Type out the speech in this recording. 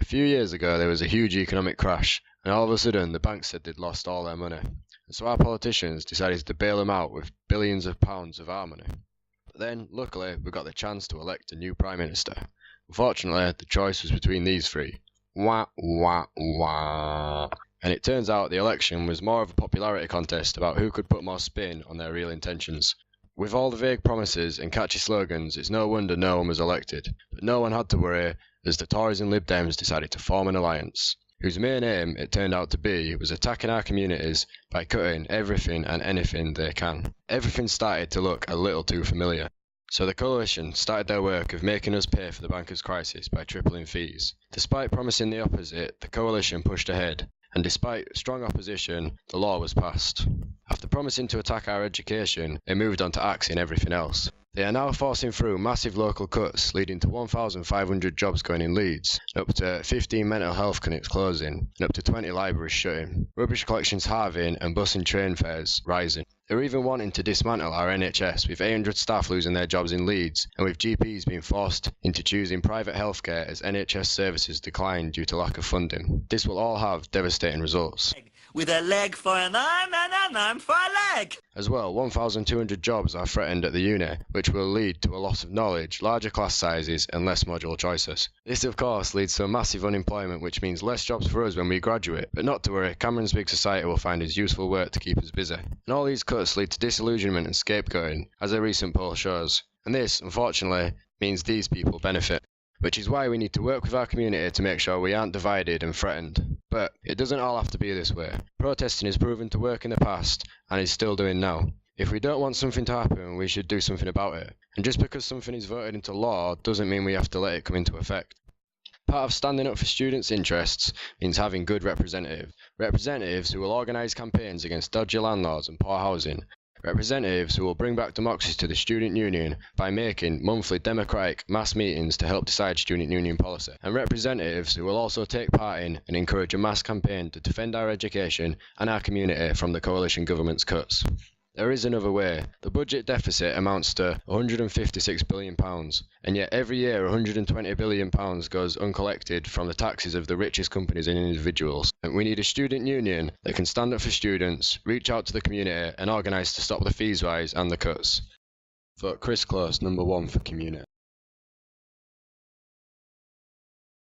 A few years ago there was a huge economic crash, and all of a sudden the banks said they'd lost all their money. And so our politicians decided to bail them out with billions of pounds of our money. But then, luckily, we got the chance to elect a new Prime Minister. Unfortunately, the choice was between these three. Wah, wah, wah. And it turns out the election was more of a popularity contest about who could put more spin on their real intentions. With all the vague promises and catchy slogans, it's no wonder no one was elected. But no one had to worry, as the Tories and Lib Dems decided to form an alliance, whose main aim, it turned out to be, was attacking our communities by cutting everything and anything they can. Everything started to look a little too familiar. So the coalition started their work of making us pay for the bankers' crisis by tripling fees. Despite promising the opposite, the coalition pushed ahead, and despite strong opposition, the law was passed. After promising to attack our education, they moved on to axing everything else. They are now forcing through massive local cuts, leading to 1,500 jobs going in Leeds, up to 15 mental health clinics closing, and up to 20 libraries shutting, rubbish collections halving, and bus and train fares rising. They're even wanting to dismantle our NHS, with 800 staff losing their jobs in Leeds, and with GPs being forced into choosing private healthcare as NHS services decline due to lack of funding. This will all have devastating results. With a leg for an arm and an arm for a leg. As well, 1,200 jobs are threatened at the uni, which will lead to a loss of knowledge, larger class sizes, and less module choices. This, of course, leads to a massive unemployment, which means less jobs for us when we graduate. But not to worry, Cameron's big society will find us useful work to keep us busy. And all these cuts lead to disillusionment and scapegoating, as a recent poll shows. And this, unfortunately, means these people benefit. Which is why we need to work with our community to make sure we aren't divided and threatened. But it doesn't all have to be this way. Protesting has proven to work in the past, and is still doing now. If we don't want something to happen, we should do something about it. And just because something is voted into law doesn't mean we have to let it come into effect. Part of standing up for students' interests means having good representatives. Representatives who will organise campaigns against dodgy landlords and poor housing. Representatives who will bring back democracy to the student union by making monthly democratic mass meetings to help decide student union policy. And representatives who will also take part in and encourage a mass campaign to defend our education and our community from the coalition government's cuts. There is another way. The budget deficit amounts to £156 billion, and yet every year £120 billion goes uncollected from the taxes of the richest companies and individuals. And we need a student union that can stand up for students, reach out to the community, and organise to stop the fees rise and the cuts. Vote Chris Close, number 1 for community.